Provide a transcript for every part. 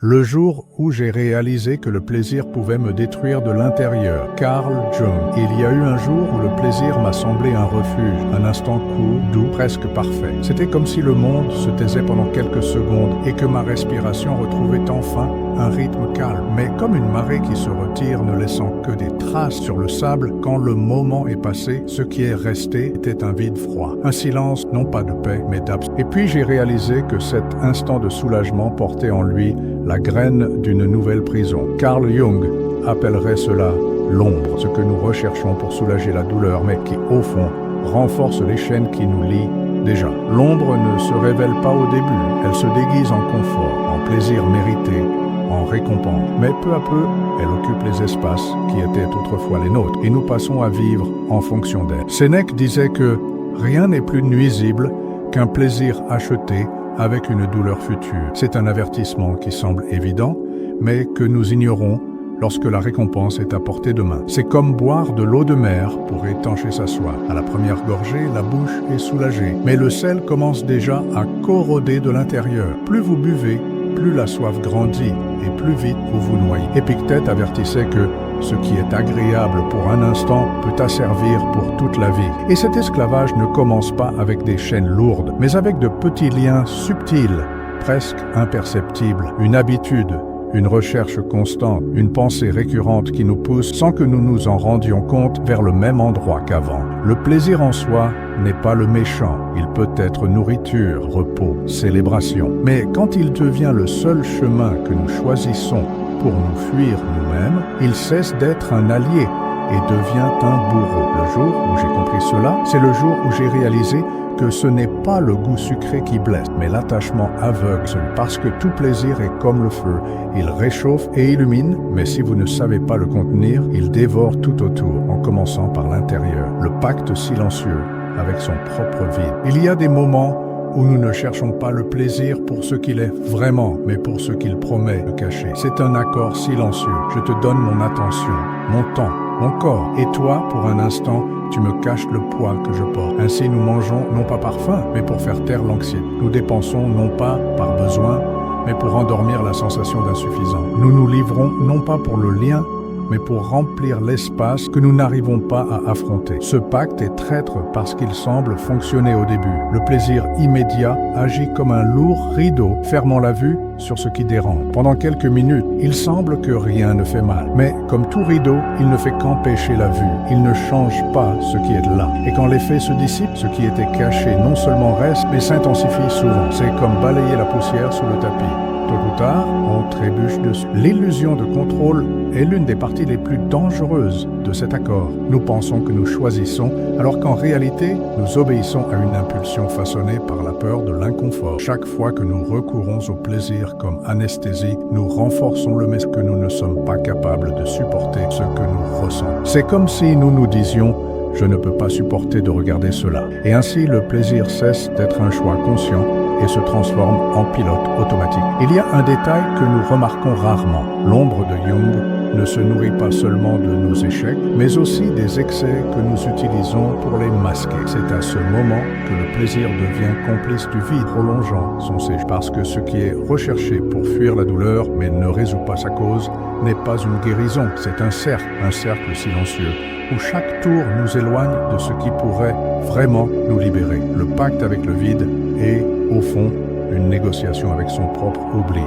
Le jour où j'ai réalisé que le plaisir pouvait me détruire de l'intérieur. Carl Jung. Il y a eu un jour où le plaisir m'a semblé un refuge, un instant court, doux, presque parfait. C'était comme si le monde se taisait pendant quelques secondes et que ma respiration retrouvait enfin un rythme calme. Mais comme une marée qui se retire ne laissant que des traces sur le sable, quand le moment est passé, ce qui est resté était un vide froid. Un silence, non pas de paix, mais d'absence. Et puis j'ai réalisé que cet instant de soulagement portait en lui la graine d'une nouvelle prison. Carl Jung appellerait cela l'ombre, ce que nous recherchons pour soulager la douleur, mais qui, au fond, renforce les chaînes qui nous lient déjà. L'ombre ne se révèle pas au début, elle se déguise en confort, en plaisir mérité, en récompense. Mais peu à peu, elle occupe les espaces qui étaient autrefois les nôtres, et nous passons à vivre en fonction d'elle. Sénèque disait que rien n'est plus nuisible qu'un plaisir acheté avec une douleur future. C'est un avertissement qui semble évident, mais que nous ignorons lorsque la récompense est à portée de main. C'est comme boire de l'eau de mer pour étancher sa soif. À la première gorgée, la bouche est soulagée, mais le sel commence déjà à corroder de l'intérieur. Plus vous buvez, plus la soif grandit et plus vite vous vous noyez. Épictète avertissait que ce qui est agréable pour un instant peut asservir pour toute la vie. Et cet esclavage ne commence pas avec des chaînes lourdes, mais avec de petits liens subtils, presque imperceptibles, une habitude, une recherche constante, une pensée récurrente qui nous pousse sans que nous nous en rendions compte vers le même endroit qu'avant. Le plaisir en soi n'est pas le méchant, il peut être nourriture, repos, célébration. Mais quand il devient le seul chemin que nous choisissons pour nous fuir nous-mêmes, il cesse d'être un allié et devient un bourreau. Le jour où j'ai compris cela, c'est le jour où j'ai réalisé que ce n'est pas le goût sucré qui blesse, mais l'attachement aveugle, parce que tout plaisir est comme le feu. Il réchauffe et illumine, mais si vous ne savez pas le contenir, il dévore tout autour, en commençant par l'intérieur. Le pacte silencieux avec son propre vide. Il y a des moments où nous ne cherchons pas le plaisir pour ce qu'il est vraiment, mais pour ce qu'il promet de cacher. C'est un accord silencieux. Je te donne mon attention, mon temps, mon corps. Et toi, pour un instant, tu me caches le poids que je porte. Ainsi, nous mangeons non pas par faim, mais pour faire taire l'anxiété. Nous dépensons non pas par besoin, mais pour endormir la sensation d'insuffisance. Nous nous livrons non pas pour le lien, mais pour remplir l'espace que nous n'arrivons pas à affronter. Ce pacte est traître parce qu'il semble fonctionner au début. Le plaisir immédiat agit comme un lourd rideau fermant la vue sur ce qui dérange. Pendant quelques minutes, il semble que rien ne fait mal. Mais comme tout rideau, il ne fait qu'empêcher la vue. Il ne change pas ce qui est là. Et quand l'effet se dissipe, ce qui était caché non seulement reste, mais s'intensifie souvent. C'est comme balayer la poussière sous le tapis. Tôt ou tard, on trébuche dessus. L'illusion de contrôle est l'une des parties les plus dangereuses de cet accord. Nous pensons que nous choisissons, alors qu'en réalité, nous obéissons à une impulsion façonnée par la peur de l'inconfort. Chaque fois que nous recourons au plaisir comme anesthésie, nous renforçons le message que nous ne sommes pas capables de supporter ce que nous ressentons. C'est comme si nous nous disions « je ne peux pas supporter de regarder cela ». Et ainsi, le plaisir cesse d'être un choix conscient et se transforme en pilote automatique. Il y a un détail que nous remarquons rarement. L'ombre de Jung ne se nourrit pas seulement de nos échecs, mais aussi des excès que nous utilisons pour les masquer. C'est à ce moment que le plaisir devient complice du vide, prolongeant son séjour. Parce que ce qui est recherché pour fuir la douleur, mais ne résout pas sa cause, n'est pas une guérison, c'est un cercle silencieux, où chaque tour nous éloigne de ce qui pourrait vraiment nous libérer. Le pacte avec le vide est, au fond, une négociation avec son propre oubli.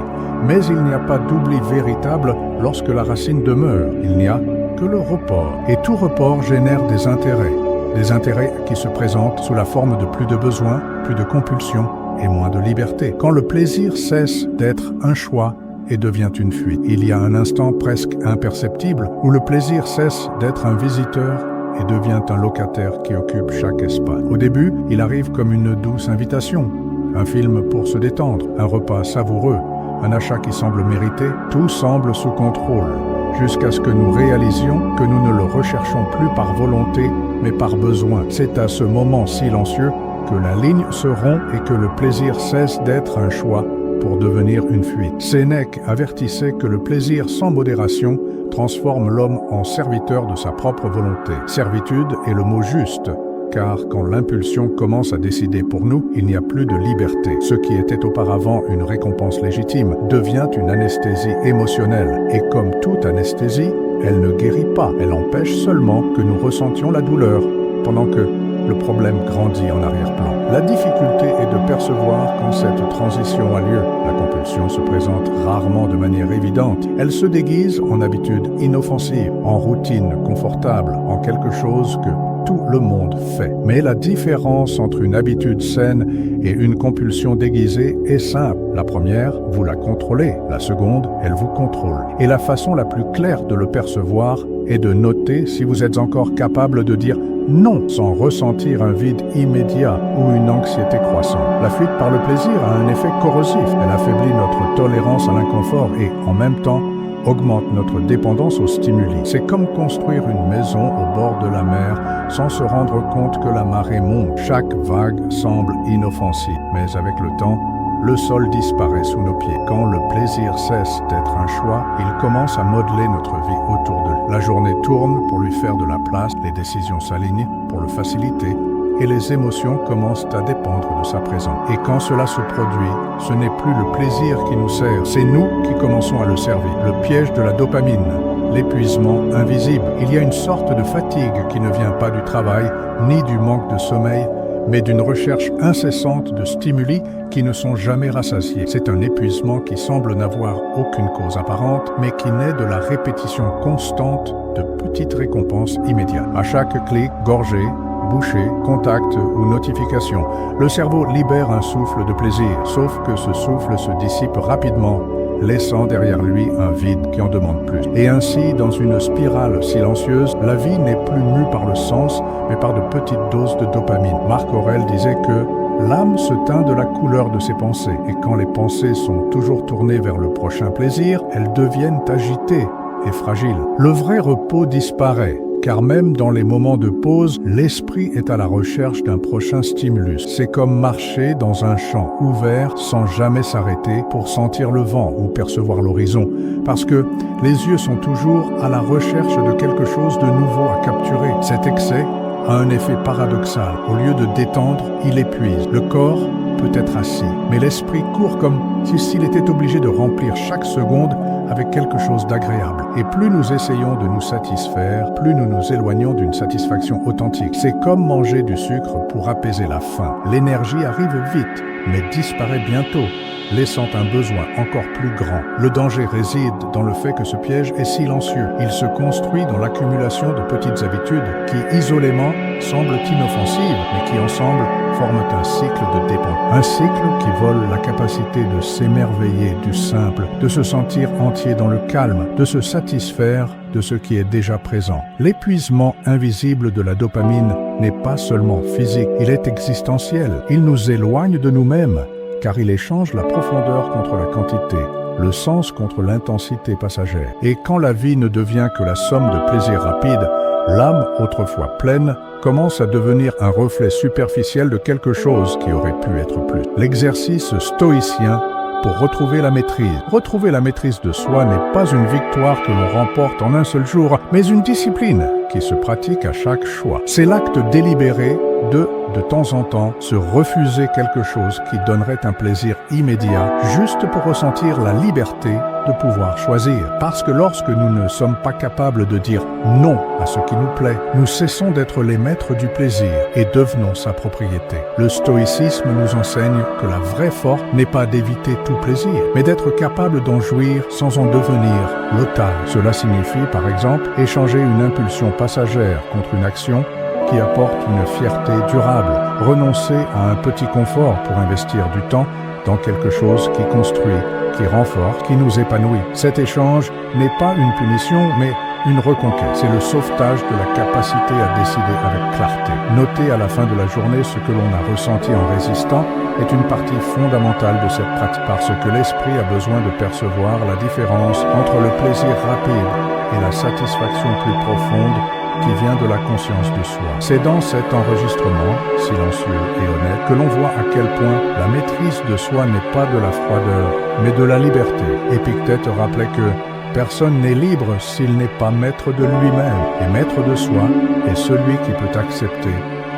Mais il n'y a pas d'oubli véritable lorsque la racine demeure. Il n'y a que le report. Et tout report génère des intérêts qui se présentent sous la forme de plus de besoins, plus de compulsions et moins de liberté. Quand le plaisir cesse d'être un choix et devient une fuite, il y a un instant presque imperceptible où le plaisir cesse d'être un visiteur et devient un locataire qui occupe chaque espace. Au début, il arrive comme une douce invitation, un film pour se détendre, un repas savoureux, un achat qui semble mérité, tout semble sous contrôle, jusqu'à ce que nous réalisions que nous ne le recherchons plus par volonté, mais par besoin. C'est à ce moment silencieux que la ligne se rompt et que le plaisir cesse d'être un choix pour devenir une fuite. Sénèque avertissait que le plaisir sans modération transforme l'homme en serviteur de sa propre volonté. Servitude est le mot juste, car quand l'impulsion commence à décider pour nous, il n'y a plus de liberté. Ce qui était auparavant une récompense légitime devient une anesthésie émotionnelle. Et comme toute anesthésie, elle ne guérit pas, elle empêche seulement que nous ressentions la douleur, pendant que le problème grandit en arrière-plan. La difficulté est de percevoir quand cette transition a lieu. La compulsion se présente rarement de manière évidente. Elle se déguise en habitude inoffensive, en routine confortable, en quelque chose que tout le monde fait. Mais la différence entre une habitude saine et une compulsion déguisée est simple. La première, vous la contrôlez. La seconde, elle vous contrôle. Et la façon la plus claire de le percevoir est de noter si vous êtes encore capable de dire non sans ressentir un vide immédiat ou une anxiété croissante. La fuite par le plaisir a un effet corrosif. Elle affaiblit notre tolérance à l'inconfort et, en même temps, augmente notre dépendance aux stimuli. C'est comme construire une maison au bord de la mer sans se rendre compte que la marée monte. Chaque vague semble inoffensive, mais avec le temps, le sol disparaît sous nos pieds. Quand le plaisir cesse d'être un choix, il commence à modeler notre vie autour de lui. La journée tourne pour lui faire de la place, les décisions s'alignent pour le faciliter, et les émotions commencent à dépendre de sa présence. Et quand cela se produit, ce n'est plus le plaisir qui nous sert, c'est nous qui commençons à le servir. Le piège de la dopamine, l'épuisement invisible. Il y a une sorte de fatigue qui ne vient pas du travail, ni du manque de sommeil, mais d'une recherche incessante de stimuli qui ne sont jamais rassasiés. C'est un épuisement qui semble n'avoir aucune cause apparente, mais qui naît de la répétition constante de petites récompenses immédiates. À chaque clic, gorgée, bouchée, contact ou notification, le cerveau libère un souffle de plaisir, sauf que ce souffle se dissipe rapidement, laissant derrière lui un vide qui en demande plus. Et ainsi, dans une spirale silencieuse, la vie n'est plus mue par le sens, mais par de petites doses de dopamine. Marc Aurèle disait que l'âme se teint de la couleur de ses pensées, et quand les pensées sont toujours tournées vers le prochain plaisir, elles deviennent agitées et fragiles. Le vrai repos disparaît, car même dans les moments de pause, l'esprit est à la recherche d'un prochain stimulus. C'est comme marcher dans un champ ouvert sans jamais s'arrêter pour sentir le vent ou percevoir l'horizon, parce que les yeux sont toujours à la recherche de quelque chose de nouveau à capturer. Cet excès a un effet paradoxal. Au lieu de détendre, il épuise. Le corps peut être assis, mais l'esprit court comme s'il était obligé de remplir chaque seconde avec quelque chose d'agréable. Et plus nous essayons de nous satisfaire, plus nous nous éloignons d'une satisfaction authentique. C'est comme manger du sucre pour apaiser la faim. L'énergie arrive vite, mais disparaît bientôt, laissant un besoin encore plus grand. Le danger réside dans le fait que ce piège est silencieux. Il se construit dans l'accumulation de petites habitudes qui, isolément, semblent inoffensives, mais qui, ensemble, forment un cycle de dépendance. Un cycle qui vole la capacité de s'émerveiller du simple, de se sentir entier dans le calme, de se satisfaire de ce qui est déjà présent. L'épuisement invisible de la dopamine n'est pas seulement physique, il est existentiel. Il nous éloigne de nous-mêmes, car il échange la profondeur contre la quantité, le sens contre l'intensité passagère. Et quand la vie ne devient que la somme de plaisirs rapides, l'âme, autrefois pleine, commence à devenir un reflet superficiel de quelque chose qui aurait pu être plus. L'exercice stoïcien pour retrouver la maîtrise. Retrouver la maîtrise de soi n'est pas une victoire que l'on remporte en un seul jour, mais une discipline qui se pratique à chaque choix. C'est l'acte délibéré de temps en temps, se refuser quelque chose qui donnerait un plaisir immédiat, juste pour ressentir la liberté de pouvoir choisir. Parce que lorsque nous ne sommes pas capables de dire non à ce qui nous plaît, nous cessons d'être les maîtres du plaisir et devenons sa propriété. Le stoïcisme nous enseigne que la vraie force n'est pas d'éviter tout plaisir, mais d'être capable d'en jouir sans en devenir l'otage. Cela signifie, par exemple, échanger une impulsion passagère contre une action qui apporte une fierté durable, renoncer à un petit confort pour investir du temps dans quelque chose qui construit, qui renforce, qui nous épanouit. Cet échange n'est pas une punition, mais une reconquête. C'est le sauvetage de la capacité à décider avec clarté. Noter à la fin de la journée ce que l'on a ressenti en résistant est une partie fondamentale de cette pratique, parce que l'esprit a besoin de percevoir la différence entre le plaisir rapide et la satisfaction plus profonde qui vient de la conscience de soi. C'est dans cet enregistrement, silencieux et honnête, que l'on voit à quel point la maîtrise de soi n'est pas de la froideur, mais de la liberté. Épictète rappelait que personne n'est libre s'il n'est pas maître de lui-même, et maître de soi est celui qui peut accepter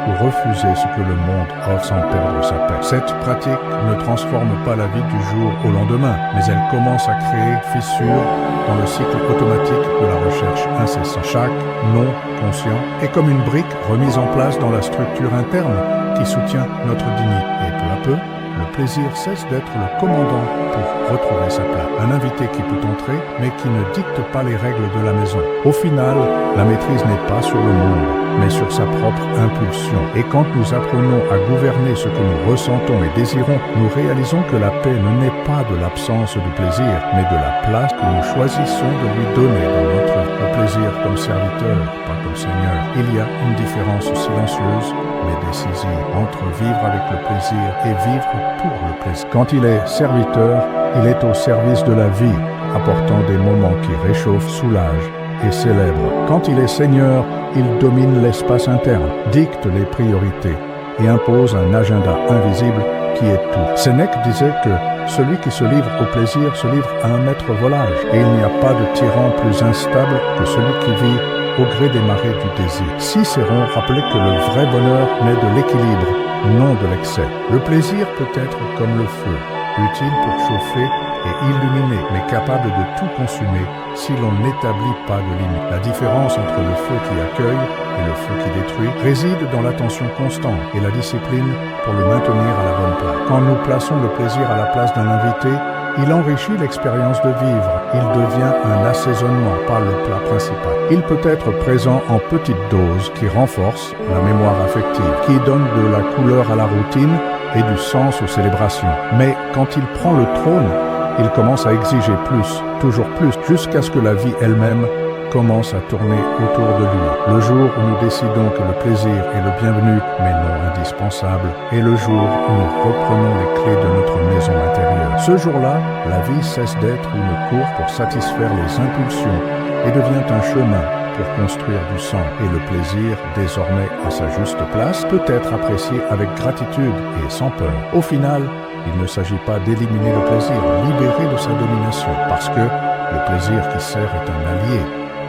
ou refuser ce que le monde offre sans perdre sa paix. Cette pratique ne transforme pas la vie du jour au lendemain, mais elle commence à créer fissures dans le cycle automatique de la recherche incessante. Chaque non conscient est comme une brique remise en place dans la structure interne qui soutient notre dignité. Et peu à peu, le plaisir cesse d'être le commandant pour retrouver sa place. Un invité qui peut entrer, mais qui ne dicte pas les règles de la maison. Au final, la maîtrise n'est pas sur le monde, mais sur sa propre impulsion. Et quand nous apprenons à gouverner ce que nous ressentons et désirons, nous réalisons que la paix ne naît pas de l'absence de plaisir, mais de la place que nous choisissons de lui donner dans notre vie. Le plaisir comme serviteur, pas comme seigneur. Il y a une différence silencieuse, mais décisive, entre vivre avec le plaisir et vivre pour le plaisir. Quand il est serviteur, il est au service de la vie, apportant des moments qui réchauffent, soulagent et célèbrent. Quand il est seigneur, il domine l'espace interne, dicte les priorités et impose un agenda invisible qui est tout. Sénèque disait que celui qui se livre au plaisir se livre à un maître volage, et il n'y a pas de tyran plus instable que celui qui vit au gré des marées du désir. Cicéron rappelait que le vrai bonheur naît de l'équilibre, non de l'excès. Le plaisir peut être comme le feu, utile pour chauffer et illuminer, mais capable de tout consumer si l'on n'établit pas de limite. La différence entre le feu qui accueille et le feu qui détruit réside dans l'attention constante et la discipline pour le maintenir à la bonne place. Quand nous plaçons le plaisir à la place d'un invité, il enrichit l'expérience de vivre. Il devient un assaisonnement, pas le plat principal. Il peut être présent en petites doses qui renforcent la mémoire affective, qui donne de la couleur à la routine et du sens aux célébrations. Mais quand il prend le trône, il commence à exiger plus, toujours plus, jusqu'à ce que la vie elle-même commence à tourner autour de lui. Le jour où nous décidons que le plaisir est le bienvenu, mais non indispensable, est le jour où nous reprenons les clés de notre maison intérieure. Ce jour-là, la vie cesse d'être une cour pour satisfaire les impulsions et devient un chemin pour construire du sang. Et le plaisir, désormais à sa juste place, peut être apprécié avec gratitude et sans peur. Au final, il ne s'agit pas d'éliminer le plaisir, libéré de sa domination, parce que le plaisir qui sert est un allié,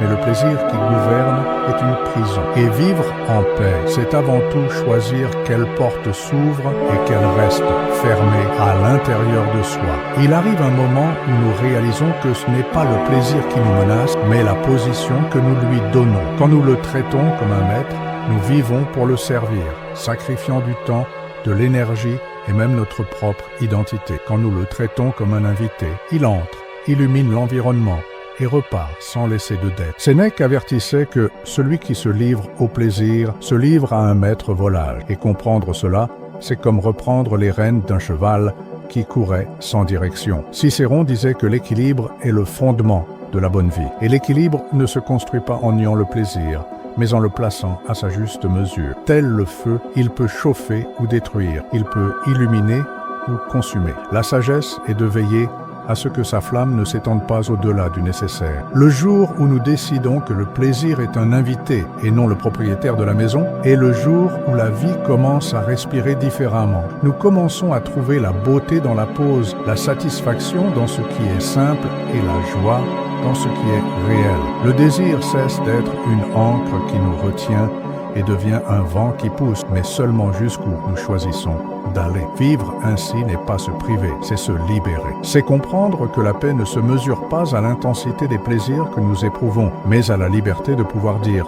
mais le plaisir qui gouverne est une prison. Et vivre en paix, c'est avant tout choisir quelle porte s'ouvre et quelle reste fermée à l'intérieur de soi. Il arrive un moment où nous réalisons que ce n'est pas le plaisir qui nous menace, mais la position que nous lui donnons. Quand nous le traitons comme un maître, nous vivons pour le servir, sacrifiant du temps, de l'énergie et même notre propre identité. Quand nous le traitons comme un invité, il entre, illumine l'environnement et repart sans laisser de dette. Sénèque avertissait que celui qui se livre au plaisir se livre à un maître volage. Et comprendre cela, c'est comme reprendre les rênes d'un cheval qui courait sans direction. Cicéron disait que l'équilibre est le fondement de la bonne vie. Et l'équilibre ne se construit pas en niant le plaisir, mais en le plaçant à sa juste mesure. Tel le feu, il peut chauffer ou détruire, il peut illuminer ou consumer. La sagesse est de veiller à ce que sa flamme ne s'étende pas au-delà du nécessaire. Le jour où nous décidons que le plaisir est un invité et non le propriétaire de la maison, est le jour où la vie commence à respirer différemment. Nous commençons à trouver la beauté dans la pause, la satisfaction dans ce qui est simple et la joie dans ce qui est réel. Le désir cesse d'être une ancre qui nous retient et devient un vent qui pousse, mais seulement jusqu'où nous choisissons d'aller. Vivre ainsi n'est pas se priver, c'est se libérer. C'est comprendre que la paix ne se mesure pas à l'intensité des plaisirs que nous éprouvons, mais à la liberté de pouvoir dire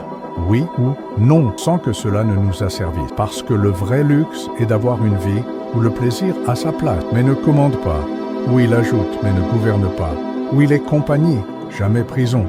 oui ou non, sans que cela ne nous asservisse. Parce que le vrai luxe est d'avoir une vie où le plaisir a sa place, mais ne commande pas, où il ajoute, mais ne gouverne pas, où il est compagnie, jamais prison.